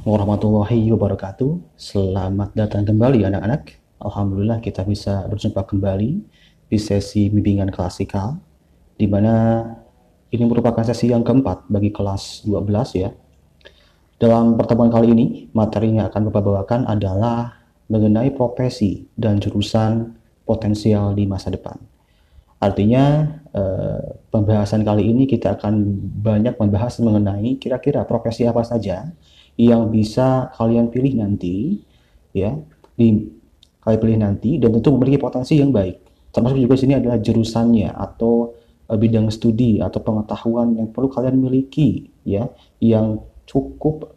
warahmatullahi wabarakatuh. Selamat datang kembali anak-anak. Alhamdulillah kita bisa berjumpa kembali di sesi bimbingan klasikal, di mana ini merupakan sesi yang keempat bagi kelas 12 ya. Dalam pertemuan kali ini, materi yang akan Bapak bawakan adalah mengenai profesi dan jurusan potensial di masa depan. Artinya, pembahasan kali ini kita akan banyak membahas mengenai kira-kira profesi apa saja yang bisa kalian pilih nanti, ya, kalian pilih nanti dan tentu memiliki potensi yang baik. Termasuk juga sini adalah jurusannya atau bidang studi atau pengetahuan yang perlu kalian miliki, ya, yang cukup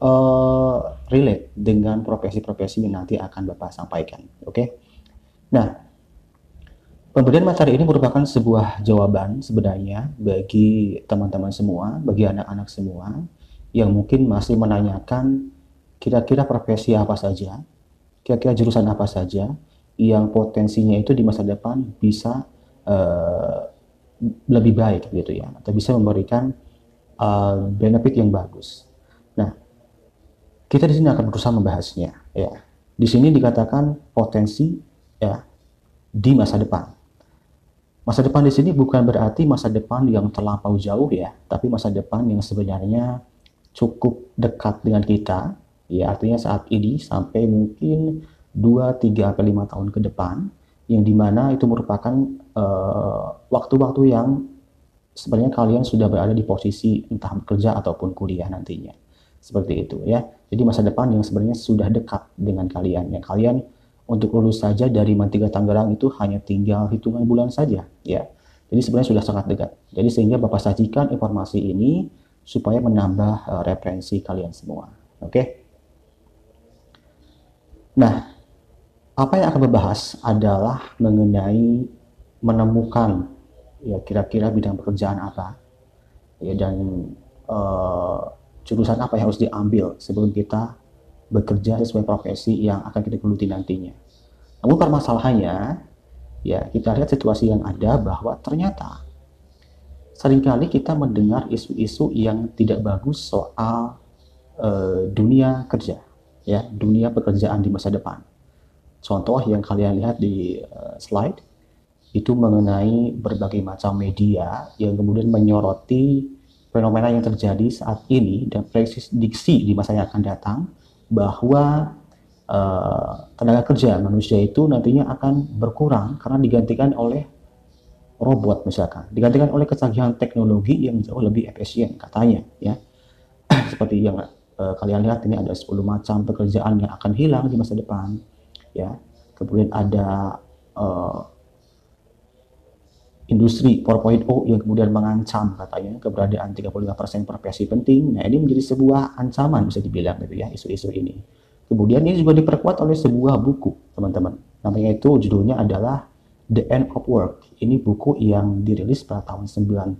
relate dengan profesi-profesi yang nanti akan Bapak sampaikan. Oke? Nah, pemberian materi ini merupakan sebuah jawaban sebenarnya bagi teman-teman semua, bagi anak-anak semua yang mungkin masih menanyakan kira-kira profesi apa saja, kira-kira jurusan apa saja yang potensinya itu di masa depan bisa lebih baik gitu ya, atau bisa memberikan benefit yang bagus. Nah, kita di sini akan berusaha membahasnya ya. Di sini dikatakan potensi ya di masa depan. Masa depan di sini bukan berarti masa depan yang terlampau jauh ya, tapi masa depan yang sebenarnya cukup dekat dengan kita, ya artinya saat ini sampai mungkin 2, 3, atau 5 tahun ke depan, yang dimana itu merupakan waktu-waktu yang sebenarnya kalian sudah berada di posisi entah bekerja ataupun kuliah nantinya. Seperti itu ya. Jadi masa depan yang sebenarnya sudah dekat dengan kalian. Ya, kalian untuk lulus saja dari Mantega Tangerang itu hanya tinggal hitungan bulan saja ya. Jadi sebenarnya sudah sangat dekat. Jadi sehingga Bapak sajikan informasi ini supaya menambah referensi kalian semua. Oke. Nah, apa yang akan dibahas adalah mengenai menemukan ya kira-kira bidang pekerjaan apa ya dan jurusan apa yang harus diambil sebelum kita bekerja sesuai profesi yang akan kita geluti nantinya. Namun permasalahannya, ya kita lihat situasi yang ada bahwa ternyata seringkali kita mendengar isu-isu yang tidak bagus soal dunia kerja, ya dunia pekerjaan di masa depan. Contoh yang kalian lihat di slide itu mengenai berbagai macam media yang kemudian menyoroti fenomena yang terjadi saat ini dan prediksi di masa yang akan datang bahwa tenaga kerja manusia itu nantinya akan berkurang karena digantikan oleh robot misalkan, digantikan oleh kecanggihan teknologi yang jauh lebih efisien katanya ya. Seperti yang kalian lihat ini ada 10 macam pekerjaan yang akan hilang di masa depan ya. Kemudian ada industri 4.0 yang kemudian mengancam katanya keberadaan 35% profesi penting. Nah, ini menjadi sebuah ancaman bisa dibilang gitu ya, isu-isu ini. Kemudian ini juga diperkuat oleh sebuah buku, teman-teman. Namanya itu judulnya adalah The End of Work. Ini buku yang dirilis pada tahun 95.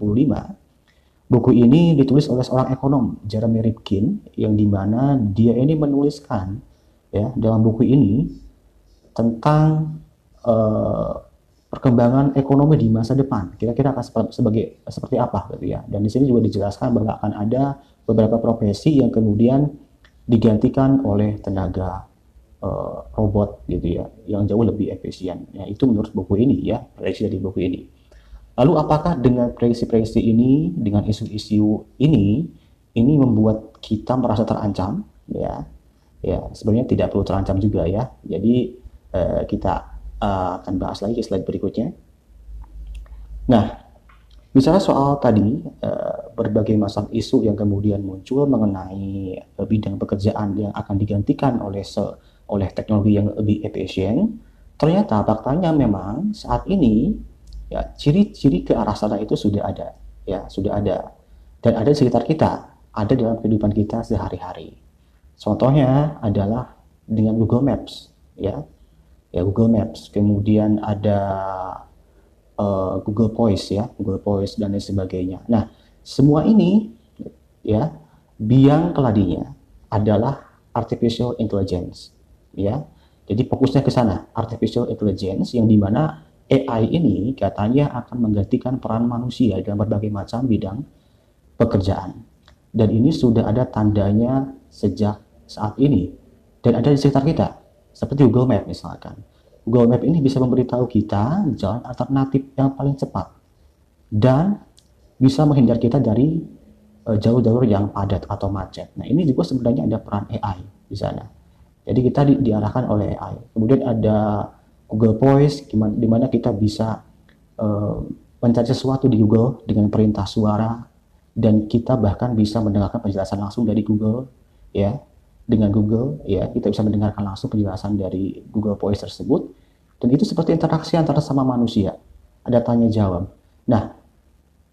Buku ini ditulis oleh seorang ekonom, Jeremy Rifkin, yang dimana dia ini menuliskan ya dalam buku ini tentang perkembangan ekonomi di masa depan. Kira-kira akan seperti apa gitu ya. Dan di sini juga dijelaskan bahwa akan ada beberapa profesi yang kemudian digantikan oleh tenaga robot gitu ya, yang jauh lebih efisien. Ya, itu menurut buku ini ya, prediksi dari buku ini. Lalu apakah dengan prediksi-prediksi ini, dengan isu-isu ini membuat kita merasa terancam? Ya, ya sebenarnya tidak perlu terancam juga ya. Jadi kita akan bahas lagi ke slide berikutnya. Nah, bicara soal tadi berbagai macam isu yang kemudian muncul mengenai bidang pekerjaan yang akan digantikan oleh teknologi yang lebih efisien, ternyata faktanya memang saat ini ya ciri-ciri ke arah sana itu sudah ada, ya sudah ada dan ada di sekitar kita, ada dalam kehidupan kita sehari-hari. Contohnya adalah dengan Google Maps, ya Google Maps, kemudian ada Google Voice ya, Google Voice dan lain sebagainya. Nah, semua ini ya biang keladinya adalah artificial intelligence ya. Jadi fokusnya ke sana, artificial intelligence yang dimana AI ini katanya akan menggantikan peran manusia dalam berbagai macam bidang pekerjaan. Dan ini sudah ada tandanya sejak saat ini dan ada di sekitar kita, seperti Google Map misalkan. Google Map ini bisa memberitahu kita jalan alternatif yang paling cepat dan bisa menghindar kita dari jalur-jalur yang padat atau macet. Nah, ini juga sebenarnya ada peran AI di sana. Jadi kita diarahkan oleh AI. Kemudian ada Google Voice, di mana kita bisa mencari sesuatu di Google dengan perintah suara, dan kita bahkan bisa mendengarkan penjelasan langsung dari Google, ya. Dengan Google, ya, kita bisa mendengarkan langsung penjelasan dari Google Voice tersebut, dan itu seperti interaksi antara sama manusia. Ada tanya jawab. Nah,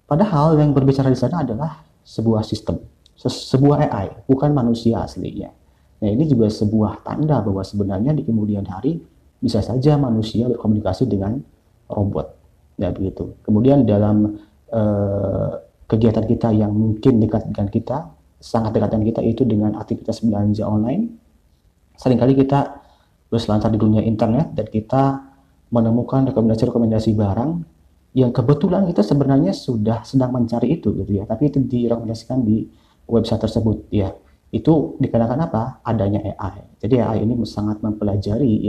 padahal yang berbicara di sana adalah sebuah sistem, sebuah AI, bukan manusia aslinya. Nah, ini juga sebuah tanda bahwa sebenarnya di kemudian hari bisa saja manusia berkomunikasi dengan robot. Nah, begitu. Kemudian dalam kegiatan kita yang mungkin dekat dengan kita, sangat dekat dengan kita, itu dengan aktivitas belanja online, seringkali kita berselancar di dunia internet dan kita menemukan rekomendasi-rekomendasi barang yang kebetulan kita sebenarnya sudah sedang mencari itu gitu ya, tapi itu direkomendasikan di website tersebut ya. Itu dikarenakan apa? Adanya AI. Jadi AI ini sangat mempelajari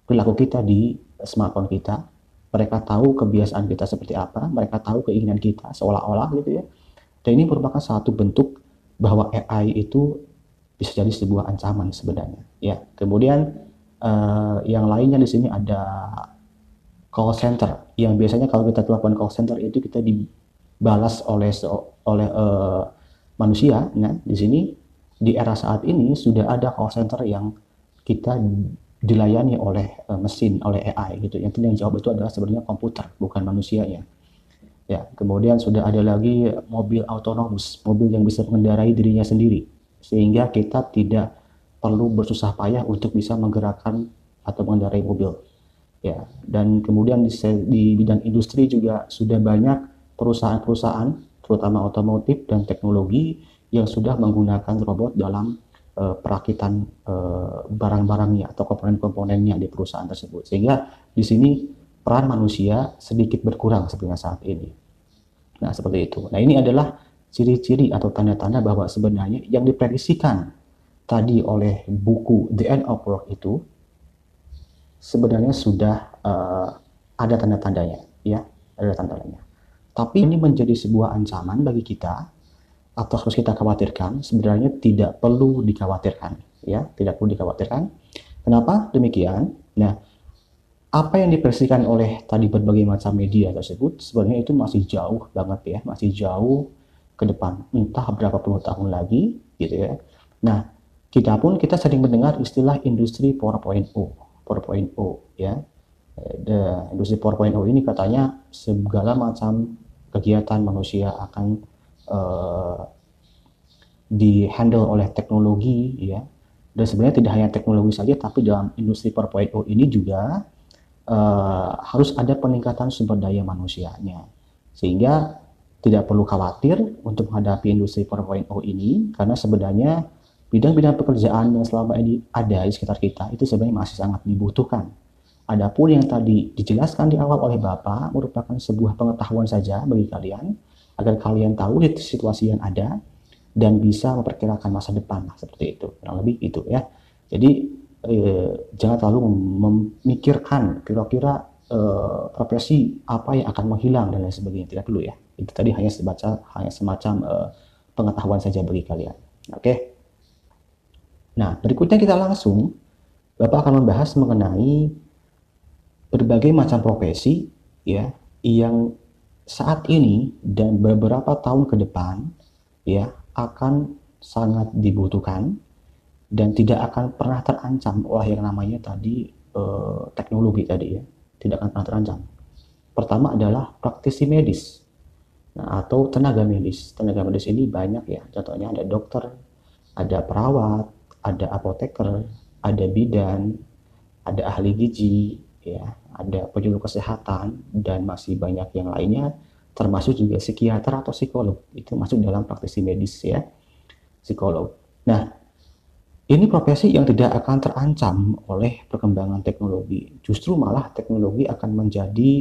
perilaku kita di smartphone kita. Mereka tahu kebiasaan kita seperti apa, mereka tahu keinginan kita seolah-olah gitu ya. Dan ini merupakan satu bentuk bahwa AI itu bisa jadi sebuah ancaman sebenarnya ya. Kemudian yang lainnya di sini ada call center, yang biasanya kalau kita telepon call center itu kita dibalas oleh manusia. Nah, di sini di era saat ini sudah ada call center yang kita dilayani oleh mesin, oleh AI gitu. Yang yang jawab itu adalah sebenarnya komputer, bukan manusianya. Ya, kemudian sudah ada lagi mobil autonomous, mobil yang bisa mengendarai dirinya sendiri, sehingga kita tidak perlu bersusah payah untuk bisa menggerakkan atau mengendarai mobil. Ya, dan kemudian di bidang industri juga sudah banyak perusahaan-perusahaan, terutama otomotif dan teknologi, yang sudah menggunakan robot dalam perakitan barang-barangnya atau komponen-komponennya di perusahaan tersebut. Sehingga di sini peran manusia sedikit berkurang sebenarnya saat ini. Nah, seperti itu. Nah, ini adalah ciri-ciri atau tanda-tanda bahwa sebenarnya yang diprediksikan tadi oleh buku The End of Work itu sebenarnya sudah ada tanda-tandanya, ya, ada tanda-tandanya. Tapi ini menjadi sebuah ancaman bagi kita atau harus kita khawatirkan? Sebenarnya tidak perlu dikhawatirkan, ya, tidak perlu dikhawatirkan. Kenapa demikian? Nah, apa yang diprediksikan oleh tadi berbagai macam media tersebut sebenarnya itu masih jauh banget ya, masih jauh ke depan, entah berapa puluh tahun lagi, gitu ya. Nah, kita sering mendengar istilah industri 4.0, ya. Industri 4.0 ini katanya segala macam kegiatan manusia akan di-handle oleh teknologi, ya. Dan sebenarnya tidak hanya teknologi saja, tapi dalam industri 4.0 ini juga harus ada peningkatan sumber daya manusianya. Sehingga tidak perlu khawatir untuk menghadapi industri 4.0 ini, karena sebenarnya bidang-bidang pekerjaan yang selama ini ada di sekitar kita itu sebenarnya masih sangat dibutuhkan. Adapun yang tadi dijelaskan di awal oleh Bapak merupakan sebuah pengetahuan saja bagi kalian, agar kalian tahu situasi yang ada dan bisa memperkirakan masa depan, seperti itu, kurang lebih itu ya. Jadi jangan terlalu memikirkan kira-kira profesi apa yang akan menghilang dan lain sebagainya, tidak dulu ya. Itu tadi hanya semacam pengetahuan saja bagi kalian. Oke. Nah, berikutnya kita langsung, Bapak akan membahas mengenai berbagai macam profesi ya yang saat ini dan beberapa tahun ke depan ya akan sangat dibutuhkan dan tidak akan pernah terancam oleh yang namanya tadi teknologi tadi ya, tidak akan pernah terancam. Pertama adalah praktisi medis, nah, atau tenaga medis. Tenaga medis ini banyak ya, contohnya ada dokter, ada perawat, ada apoteker, ada bidan, ada ahli gizi, ya, ada penyuluh kesehatan, dan masih banyak yang lainnya, termasuk juga psikiater atau psikolog. Itu masuk dalam praktisi medis ya, psikolog. Nah, ini profesi yang tidak akan terancam oleh perkembangan teknologi. Justru malah teknologi akan menjadi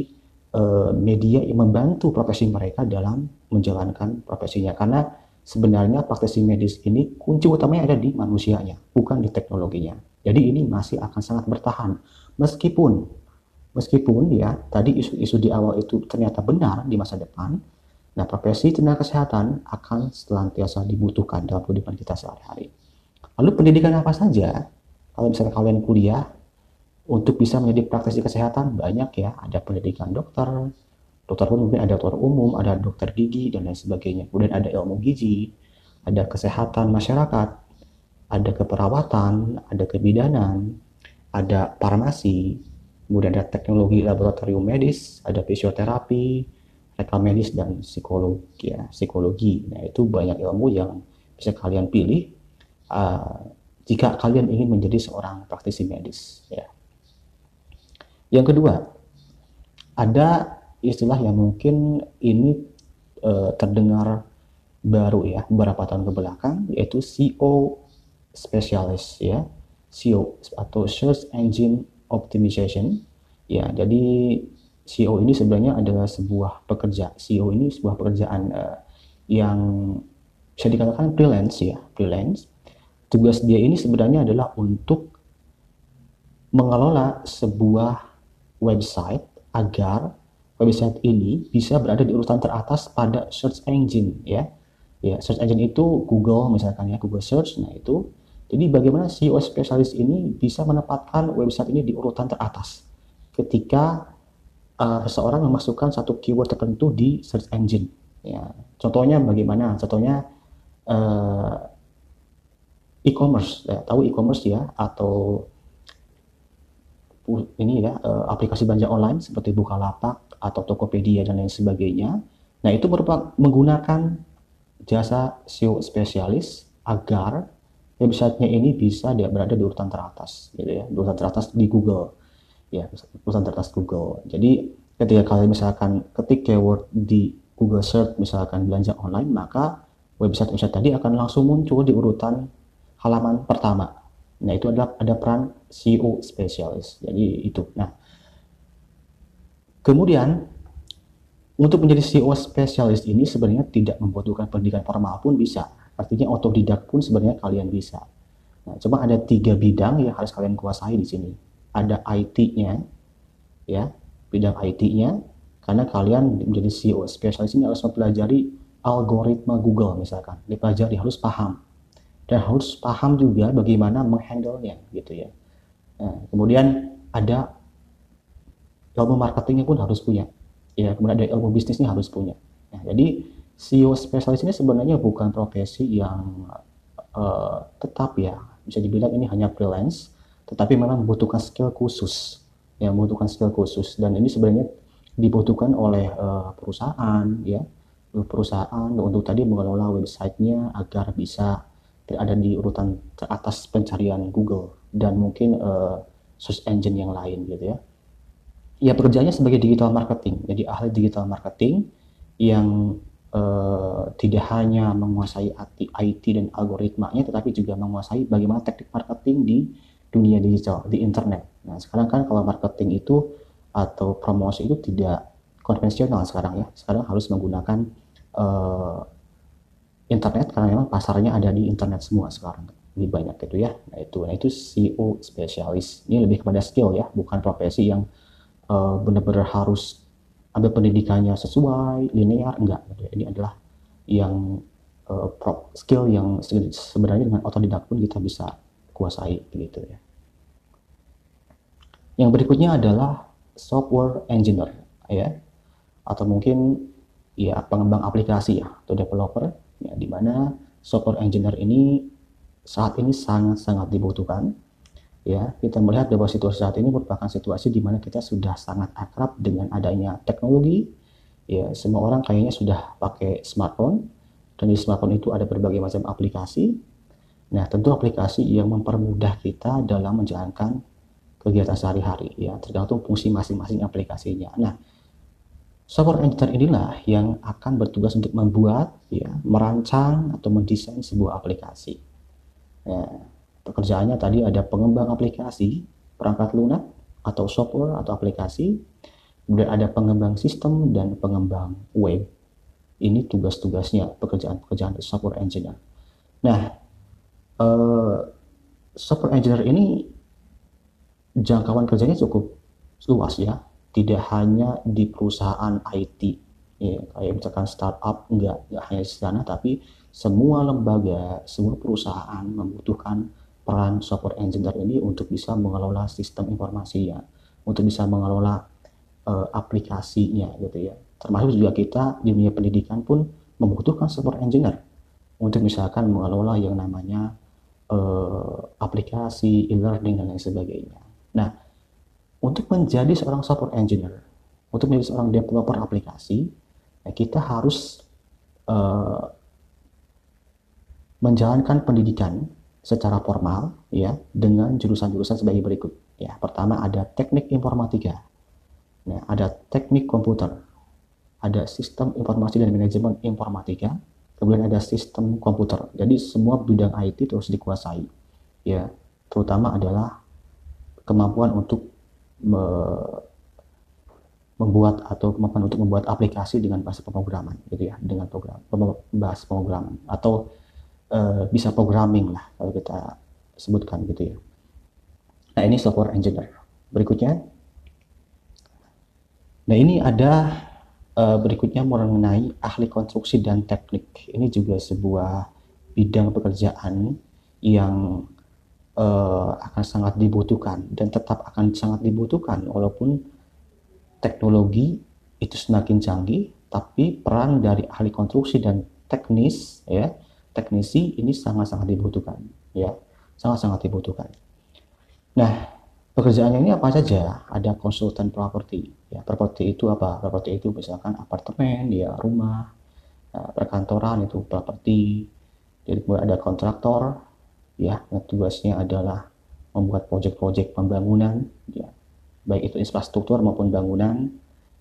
media yang membantu profesi mereka dalam menjalankan profesinya. Karena sebenarnya praktisi medis ini kunci utamanya ada di manusianya, bukan di teknologinya. Jadi ini masih akan sangat bertahan. Meskipun meskipun ya tadi isu-isu di awal itu ternyata benar di masa depan, nah profesi tenaga kesehatan akan senantiasa dibutuhkan dalam kehidupan kita sehari-hari. Lalu pendidikan apa saja? Kalau misalnya kalian kuliah, untuk bisa menjadi praktisi kesehatan banyak ya, ada pendidikan dokter, dokter pun mungkin ada dokter umum, ada dokter gigi dan lain sebagainya. Kemudian ada ilmu gizi, ada kesehatan masyarakat, ada keperawatan, ada kebidanan, ada farmasi, kemudian ada teknologi laboratorium medis, ada fisioterapi, rekam medis dan psikologi ya, psikologi. Nah, itu banyak ilmu yang bisa kalian pilih jika kalian ingin menjadi seorang praktisi medis ya. Yang kedua, ada istilah yang mungkin ini terdengar baru ya beberapa tahun ke belakang, yaitu SEO specialist ya, SEO atau Search Engine Optimization ya. Jadi SEO ini sebenarnya adalah sebuah SEO ini sebuah pekerjaan yang bisa dikatakan freelance ya, freelance. Tugas dia ini sebenarnya adalah untuk mengelola sebuah website agar website ini bisa berada di urutan teratas pada search engine ya. Ya, search engine itu Google misalkan ya, Google Search. Nah, itu jadi bagaimana SEO spesialis ini bisa menempatkan website ini di urutan teratas ketika seseorang memasukkan satu keyword tertentu di search engine ya. Contohnya bagaimana? Contohnya e-commerce ya, tahu e-commerce ya, atau ini ya, aplikasi belanja online seperti Bukalapak atau Tokopedia dan lain sebagainya. Nah, itu merupakan menggunakan jasa SEO spesialis agar websitenya ini bisa dia berada di urutan teratas gitu ya, di urutan teratas di Google ya, urutan teratas Google. Jadi ketika kalian misalkan ketik keyword di Google Search misalkan belanja online, maka website tadi akan langsung muncul di urutan halaman pertama. Nah, itu adalah ada peran SEO spesialis. Jadi itu. Nah, kemudian untuk menjadi SEO spesialis ini sebenarnya tidak membutuhkan pendidikan formal pun bisa. Artinya otodidak pun sebenarnya kalian bisa. Nah, cuma ada 3 bidang yang harus kalian kuasai di sini. Ada IT-nya, ya, bidang IT-nya, karena kalian menjadi SEO spesialis ini harus mempelajari algoritma Google misalkan. Dipelajari, harus paham. Dan harus paham juga bagaimana menghandle-nya gitu ya. Nah, kemudian ada ilmu marketingnya pun harus punya. Ya, kemudian ada ilmu bisnisnya harus punya. Nah, jadi SEO spesialis ini sebenarnya bukan profesi yang tetap ya. Bisa dibilang ini hanya freelance, tetapi memang membutuhkan skill khusus. Ya, membutuhkan skill khusus, dan ini sebenarnya dibutuhkan oleh perusahaan ya. Perusahaan untuk tadi mengelola websitenya agar bisa berada di urutan teratas pencarian Google dan mungkin search engine yang lain gitu ya. Ya, pekerjaannya sebagai digital marketing, jadi ahli digital marketing yang tidak hanya menguasai IT dan algoritmanya, tetapi juga menguasai bagaimana teknik marketing di dunia digital, di internet. Nah, sekarang kan kalau marketing itu atau promosi itu tidak konvensional sekarang ya. Sekarang harus menggunakan internet karena memang pasarnya ada di internet semua sekarang, lebih banyak gitu ya. Nah itu SEO spesialis. Ini lebih kepada skill ya, bukan profesi yang benar-benar harus ambil pendidikannya sesuai linear, enggak gitu ya. Ini adalah yang skill yang sebenarnya dengan otodidak pun kita bisa kuasai gitu ya. Yang berikutnya adalah software engineer ya, atau mungkin ya pengembang aplikasi ya, atau developer ya, di mana software engineer ini saat ini sangat-sangat dibutuhkan ya. Kita melihat bahwa situasi saat ini merupakan situasi di mana kita sudah sangat akrab dengan adanya teknologi ya. Semua orang kayaknya sudah pakai smartphone, dan di smartphone itu ada berbagai macam aplikasi. Nah, tentu aplikasi yang mempermudah kita dalam menjalankan kegiatan sehari-hari ya, tergantung fungsi masing-masing aplikasinya. Nah, software engineer inilah yang akan bertugas untuk membuat, ya, merancang atau mendesain sebuah aplikasi. Nah, pekerjaannya tadi ada pengembang aplikasi, perangkat lunak atau software atau aplikasi, kemudian ada pengembang sistem dan pengembang web. Ini tugas-tugasnya, pekerjaan-pekerjaan software engineer. Nah, eh, software engineer ini jangkauan kerjanya cukup luas ya, tidak hanya di perusahaan IT, ya, kayak misalkan startup, nggak hanya di sana, tapi semua lembaga, semua perusahaan membutuhkan peran software engineer ini untuk bisa mengelola sistem informasinya, untuk bisa mengelola aplikasinya gitu ya. Termasuk juga kita di dunia pendidikan pun membutuhkan software engineer untuk misalkan mengelola yang namanya aplikasi, e-learning dan lain sebagainya. Nah, untuk menjadi seorang software engineer, untuk menjadi seorang developer aplikasi, ya kita harus uh, menjalankan pendidikan secara formal ya dengan jurusan-jurusan sebagai berikut. Ya, pertama ada teknik informatika, nah, ada teknik komputer, ada sistem informasi dan manajemen informatika, kemudian ada sistem komputer. Jadi semua bidang IT terus dikuasai. Ya, terutama adalah kemampuan untuk membuat atau kemampuan untuk membuat aplikasi dengan bahasa pemrograman gitu ya, dengan bahasa pemrograman atau bisa programming lah kalau kita sebutkan gitu ya. Nah, ini software engineer. Berikutnya, nah ini ada berikutnya mengenai ahli konstruksi dan teknik. Ini juga sebuah bidang pekerjaan yang akan sangat dibutuhkan dan tetap akan sangat dibutuhkan walaupun teknologi itu semakin canggih, tapi peran dari ahli konstruksi dan teknisi ini sangat-sangat dibutuhkan, ya, sangat-sangat dibutuhkan. Nah, pekerjaannya ini apa saja? Ada konsultan properti. Ya, properti itu apa? Properti itu misalkan apartemen, ya, rumah, perkantoran itu properti. Jadi kemudian ada kontraktor, ya, yang tugasnya adalah membuat proyek-proyek pembangunan, ya, baik itu infrastruktur maupun bangunan.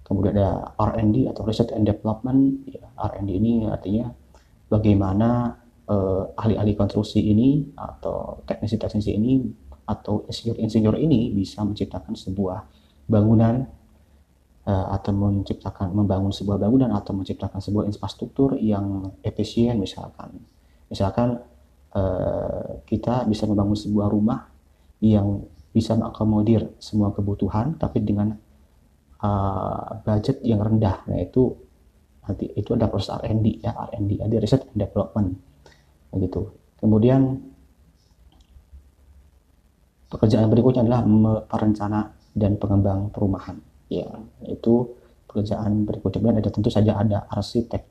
Kemudian ada R&D atau Research and Development. Ya, R&D ini artinya bagaimana ahli-ahli konstruksi ini atau teknisi-teknisi ini atau insinyur-insinyur ini bisa menciptakan sebuah bangunan atau membangun sebuah bangunan atau menciptakan sebuah infrastruktur yang efisien misalkan kita bisa membangun sebuah rumah yang bisa mengakomodir semua kebutuhan tapi dengan budget yang rendah. Nah, nanti itu ada proses R&D ya, R&D ada research and development gitu. Kemudian pekerjaan berikutnya adalah perencana dan pengembang perumahan. Ya, itu pekerjaan berikutnya. Dan ada tentu saja ada arsitek.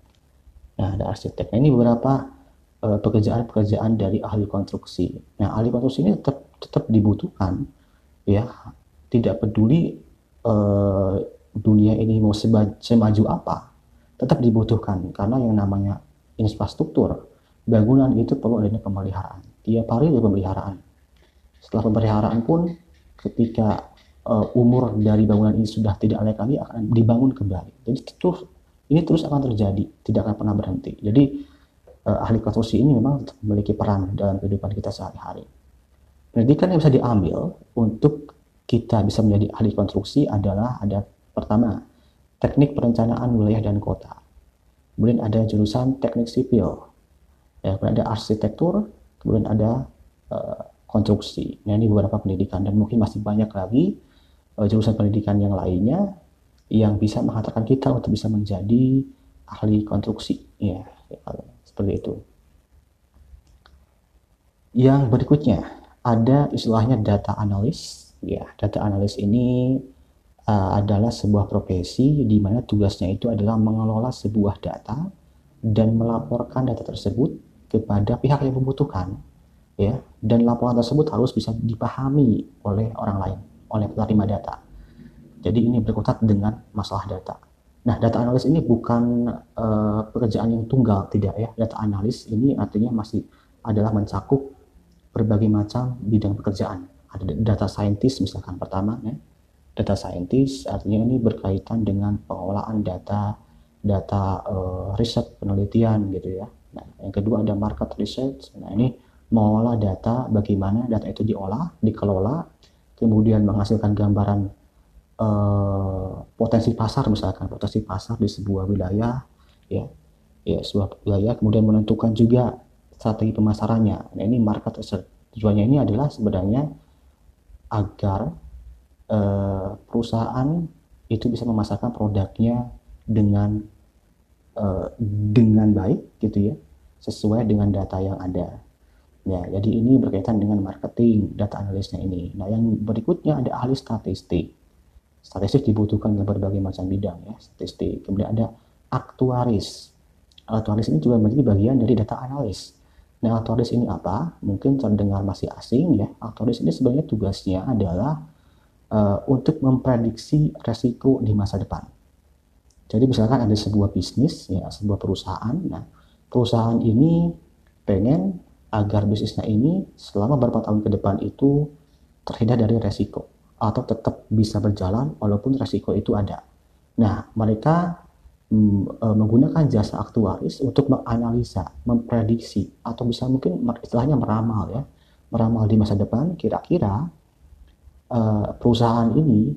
Nah, ada arsitek. Nah, ini beberapa pekerjaan-pekerjaan dari ahli konstruksi. Nah, ahli konstruksi ini tetap dibutuhkan, ya. Tidak peduli dunia ini mau semaju apa, tetap dibutuhkan karena yang namanya infrastruktur bangunan itu perlu adanya pemeliharaan. Tiap hari ada pemeliharaan. Setelah pemeliharaan pun ketika umur dari bangunan ini sudah tidak layak lagi akan dibangun kembali. Jadi ini terus akan terjadi, tidak akan pernah berhenti. Jadi ahli konstruksi ini memang memiliki peran dalam kehidupan kita sehari-hari. Pendidikan yang bisa diambil untuk kita bisa menjadi ahli konstruksi adalah ada pertama teknik perencanaan wilayah dan kota. Kemudian ada jurusan teknik sipil. Ya, kemudian ada arsitektur, kemudian ada konstruksi. Nah, ini beberapa pendidikan dan mungkin masih banyak lagi jurusan pendidikan yang lainnya yang bisa menghantarkan kita untuk bisa menjadi ahli konstruksi. Ya, seperti itu. Yang berikutnya ada istilahnya data analis. Ya, data analis ini adalah sebuah profesi di mana tugasnya itu adalah mengelola sebuah data dan melaporkan data tersebut kepada pihak yang membutuhkan, ya, dan laporan tersebut harus bisa dipahami oleh orang lain, oleh penerima data. Jadi ini berkutat dengan masalah data. Nah, data analis ini bukan pekerjaan yang tunggal, tidak ya. Data analis ini artinya masih adalah mencakup berbagai macam bidang pekerjaan. Ada data scientist misalkan pertama, ya. Data scientist artinya ini berkaitan dengan pengolahan data riset penelitian gitu ya. Nah, yang kedua ada market research. Nah, ini mengolah data, bagaimana data itu diolah, dikelola, kemudian menghasilkan gambaran potensi pasar misalkan, potensi pasar di sebuah wilayah, ya. ya sebuah wilayah, kemudian menentukan juga strategi pemasarannya. Nah, ini market research. Tujuannya ini adalah sebenarnya agar perusahaan itu bisa memasarkan produknya dengan dengan baik gitu ya, sesuai dengan data yang ada. Ya, jadi ini berkaitan dengan marketing, data analisnya ini. Nah, yang berikutnya ada ahli statistik. Statistik dibutuhkan dalam berbagai macam bidang ya, statistik. Kemudian ada aktuaris. Aktuaris ini juga menjadi bagian dari data analis. Nah, aktuaris ini apa? Mungkin terdengar masih asing ya. Aktuaris ini sebenarnya tugasnya adalah untuk memprediksi resiko di masa depan. Jadi misalkan ada sebuah bisnis, ya, sebuah perusahaan. Nah, perusahaan ini pengen agar bisnisnya ini selama beberapa tahun ke depan itu terhindar dari resiko atau tetap bisa berjalan walaupun resiko itu ada. Nah, mereka menggunakan jasa aktuaris untuk menganalisa, memprediksi atau bisa mungkin istilahnya meramal ya, meramal di masa depan kira-kira perusahaan ini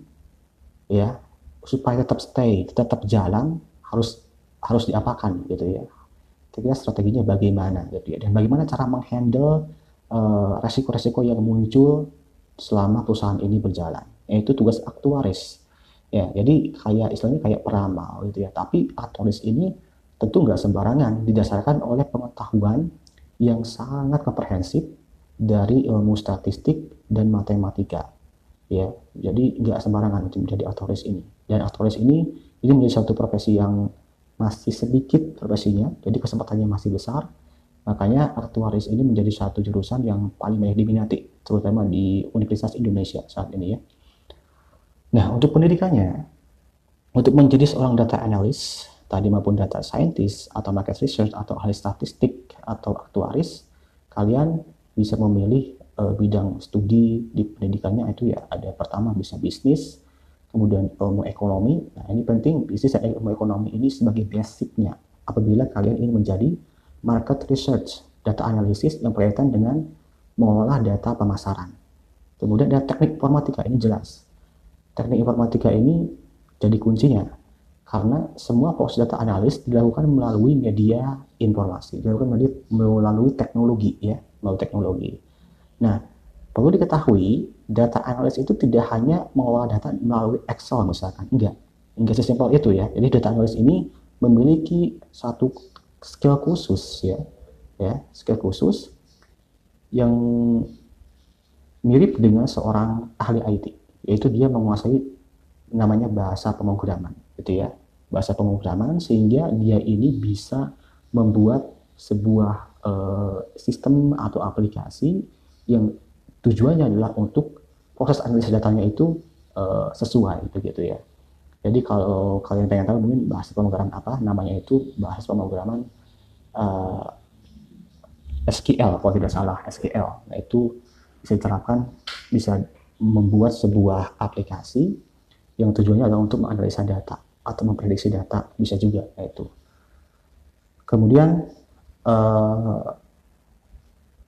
ya supaya tetap stay, tetap jalan harus harus diapakan gitu ya. Kira strateginya bagaimana gitu ya, dan bagaimana cara menghandle resiko-resiko yang muncul selama perusahaan ini berjalan. Yaitu tugas aktuaris. Ya, jadi kayak istilahnya kayak peramal gitu ya. Tapi aktuaris ini tentu nggak sembarangan, didasarkan oleh pengetahuan yang sangat komprehensif dari ilmu statistik dan matematika. Ya, jadi nggak sembarangan untuk menjadi aktuaris ini. Dan aktuaris ini menjadi satu profesi yang masih sedikit profesinya, jadi kesempatannya masih besar. Makanya aktuaris ini menjadi satu jurusan yang paling banyak diminati, terutama di Universitas Indonesia saat ini ya. Nah, untuk pendidikannya, untuk menjadi seorang data analis, tadi maupun data scientist, atau market research, atau ahli statistik, atau aktuaris, kalian bisa memilih bidang studi di pendidikannya itu ya ada pertama bisa bisnis, kemudian ilmu ekonomi. Nah, ini penting, bisnis dan ilmu ekonomi ini sebagai basicnya apabila kalian ingin menjadi market research, data analisis yang berkaitan dengan mengolah data pemasaran. Kemudian ada teknik informatika, ini jelas. Teknik informatika ini jadi kuncinya karena semua proses data analis dilakukan melalui media informasi, dilakukan melalui teknologi ya, melalui teknologi. Nah, perlu diketahui data analis itu tidak hanya mengolah data melalui Excel misalkan, enggak sesimpel itu ya. Jadi data analis ini memiliki satu skill khusus ya skill khusus yang mirip dengan seorang ahli IT, yaitu dia menguasai namanya bahasa pemrograman, gitu ya, bahasa pemrograman, sehingga dia ini bisa membuat sebuah sistem atau aplikasi yang tujuannya adalah untuk proses analisis datanya itu sesuai, gitu ya. Jadi kalau kalian pengen tahu mungkin bahasa pemrograman apa, namanya itu bahasa pemrograman SQL kalau tidak salah, SQL. Nah, itu bisa diterapkan, bisa membuat sebuah aplikasi yang tujuannya adalah untuk menganalisa data atau memprediksi data, bisa juga. Nah, itu. Kemudian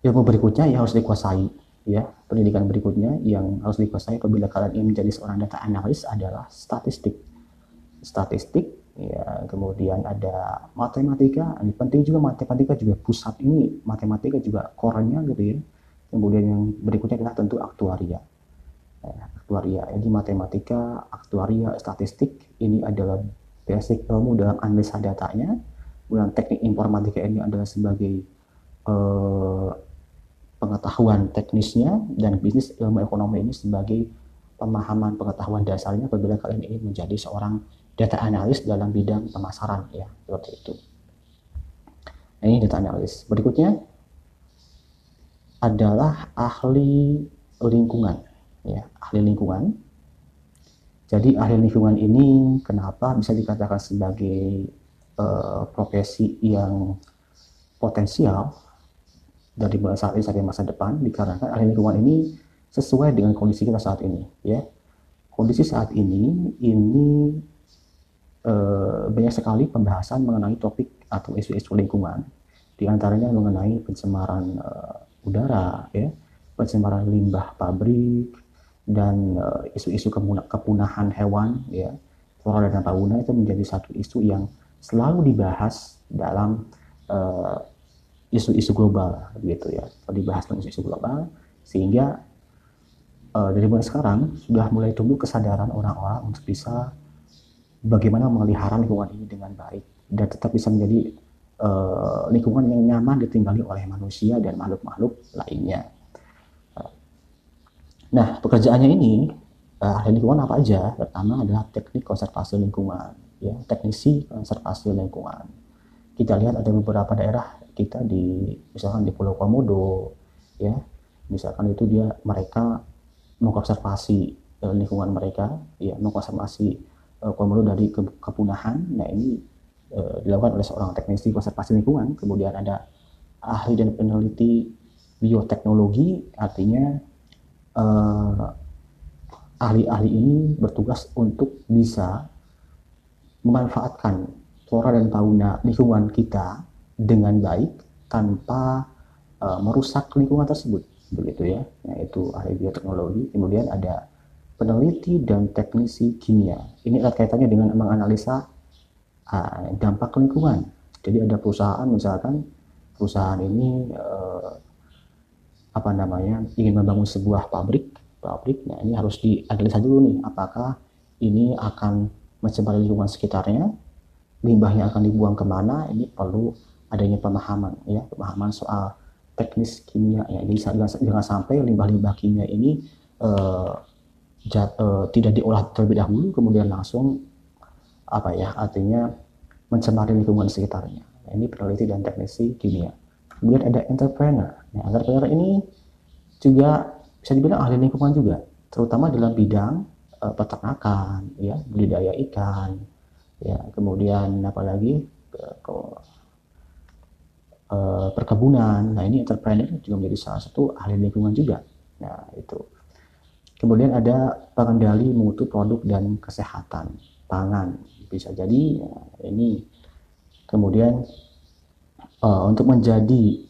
ilmu berikutnya yang harus dikuasai ya, pendidikan berikutnya yang harus dikuasai apabila kalian ingin menjadi seorang data analis adalah statistik. Ya, kemudian ada matematika, ini penting juga, matematika juga pusat ini, matematika juga core-nya gitu ya. Kemudian yang berikutnya adalah tentu aktuaria. Aktuaria, jadi matematika, aktuaria, statistik ini adalah basic ilmu dalam analisa datanya. Kemudian teknik informatika ini adalah sebagai pengetahuan teknisnya, dan bisnis ilmu ekonomi ini sebagai pemahaman pengetahuan dasarnya apabila kalian ingin menjadi seorang data analis dalam bidang pemasaran ya, seperti itu. Nah, ini data analis. Berikutnya adalah ahli lingkungan ya, ahli lingkungan. Jadi ahli lingkungan ini kenapa bisa dikatakan sebagai profesi yang potensial dari saat ini sampai masa depan, dikarenakan ahli lingkungan ini sesuai dengan kondisi kita saat ini ya. Kondisi saat ini banyak sekali pembahasan mengenai topik atau isu-isu lingkungan, diantaranya mengenai pencemaran udara, ya, pencemaran limbah pabrik, dan isu-isu kepunahan hewan, ya, flora dan fauna itu menjadi satu isu yang selalu dibahas dalam isu-isu global gitu ya, dibahas dalam isu-isu global, sehingga dari mulai sekarang sudah mulai tumbuh kesadaran orang-orang untuk bisa bagaimana memelihara lingkungan ini dengan baik dan tetap bisa menjadi lingkungan yang nyaman ditinggali oleh manusia dan makhluk-makhluk lainnya. Nah, pekerjaannya ini ahli lingkungan apa aja? Pertama adalah teknik konservasi lingkungan, ya, teknisi konservasi lingkungan. Kita lihat ada beberapa daerah kita misalkan di Pulau Komodo, ya, misalkan itu mereka mengkonservasi lingkungan mereka, ya, mengkonservasi komodo dari kepunahan. Nah, ini dilakukan oleh seorang teknisi konservasi lingkungan. Kemudian ada ahli dan peneliti bioteknologi, artinya ahli-ahli ini bertugas untuk bisa memanfaatkan flora dan fauna lingkungan kita dengan baik tanpa merusak lingkungan tersebut, begitu ya. Yaitu ahli bioteknologi. Kemudian ada peneliti dan teknisi kimia. Ini erat kaitannya dengan menganalisa dampak lingkungan. Jadi ada perusahaan, misalkan perusahaan ini ingin membangun sebuah pabrik. Nah, ini harus dianalisa dulu nih, apakah ini akan mencemari lingkungan sekitarnya, limbahnya akan dibuang kemana. Ini perlu adanya pemahaman, ya, pemahaman soal teknis kimia, ya. Jadi jangan sampai limbah-limbah kimia ini tidak diolah terlebih dahulu kemudian langsung artinya mencemari lingkungan sekitarnya. Nah, ini peneliti dan teknisi kimia. Kemudian ada entrepreneur. Nah, entrepreneur ini juga bisa dibilang ahli lingkungan juga, terutama dalam bidang peternakan, ya, budidaya ikan, ya, kemudian apalagi perkebunan. Nah, ini entrepreneur juga menjadi salah satu ahli lingkungan juga. Nah, itu. Kemudian ada pengendali mutu produk dan kesehatan pangan, bisa jadi ya, ini. Kemudian untuk menjadi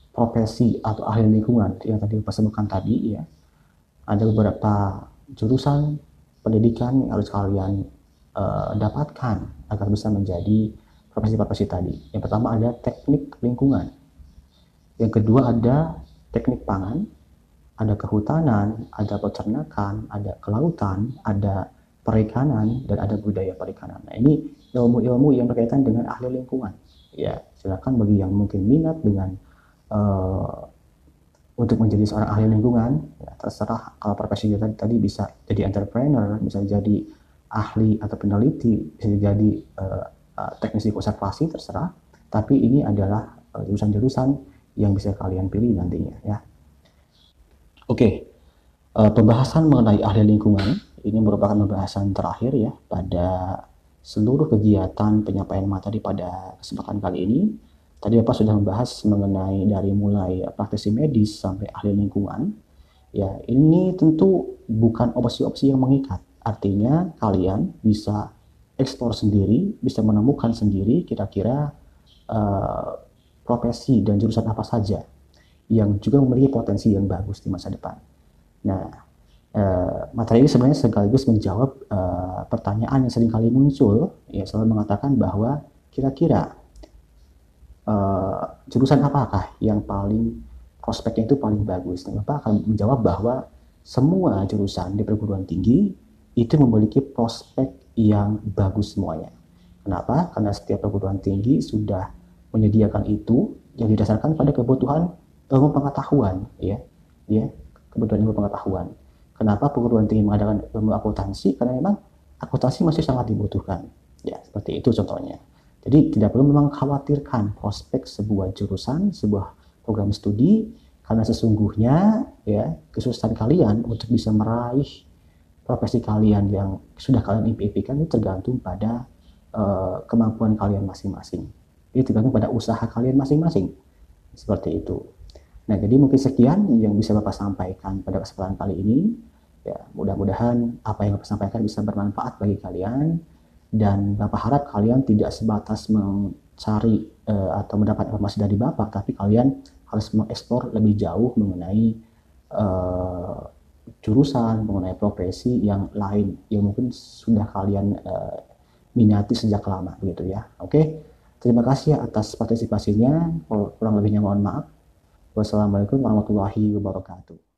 profesi atau ahli lingkungan yang tadi saya sebutkan tadi, ya, ada beberapa jurusan pendidikan yang harus kalian dapatkan agar bisa menjadi profesi-profesi tadi. Yang pertama ada teknik lingkungan, yang kedua ada teknik pangan, ada kehutanan, ada peternakan, ada kelautan, ada perikanan, dan ada budaya perikanan. Nah, ini ilmu-ilmu yang berkaitan dengan ahli lingkungan. Ya, silakan bagi yang mungkin minat dengan untuk menjadi seorang ahli lingkungan, ya, terserah. Kalau profesi tadi bisa jadi entrepreneur, bisa jadi ahli atau peneliti, bisa jadi teknisi konservasi, terserah. Tapi ini adalah jurusan-jurusan yang bisa kalian pilih nantinya, ya. Oke, pembahasan mengenai ahli lingkungan ini merupakan pembahasan terakhir, ya, pada seluruh kegiatan penyampaian materi pada kesempatan kali ini. Tadi Bapak sudah membahas mengenai dari mulai praktisi medis sampai ahli lingkungan. Ya, ini tentu bukan opsi-opsi yang mengikat. Artinya kalian bisa eksplor sendiri, bisa menemukan sendiri kira-kira profesi dan jurusan apa saja yang juga memiliki potensi yang bagus di masa depan. Nah, materi ini sebenarnya sekaligus menjawab pertanyaan yang sering kali muncul, ya, selalu mengatakan bahwa kira-kira jurusan apakah yang paling prospeknya itu paling bagus. Dan Bapak akan menjawab bahwa semua jurusan di perguruan tinggi itu memiliki prospek yang bagus semuanya. Kenapa? Karena setiap perguruan tinggi sudah menyediakan itu yang didasarkan pada kebutuhan ilmu pengetahuan, ya, kebutuhan ilmu pengetahuan. Kenapa perguruan tinggi mengadakan ilmu akuntansi? Karena memang akuntansi masih sangat dibutuhkan, ya, seperti itu contohnya. Jadi tidak perlu memang khawatirkan prospek sebuah jurusan, sebuah program studi, karena sesungguhnya, ya, kesuksesan kalian untuk bisa meraih profesi kalian yang sudah kalian impikan itu tergantung pada kemampuan kalian masing-masing. Ini tergantung pada usaha kalian masing-masing. Seperti itu. Nah, jadi mungkin sekian yang bisa Bapak sampaikan pada kesempatan kali ini. Ya, mudah-mudahan apa yang Bapak sampaikan bisa bermanfaat bagi kalian. Dan Bapak harap kalian tidak sebatas mencari atau mendapat informasi dari Bapak, tapi kalian harus mengeksplor lebih jauh mengenai jurusan, mengenai profesi yang lain yang mungkin sudah kalian minati sejak lama begitu ya. Oke. Terima kasih ya atas partisipasinya. Kurang lebihnya mohon maaf. Wassalamualaikum warahmatullahi wabarakatuh.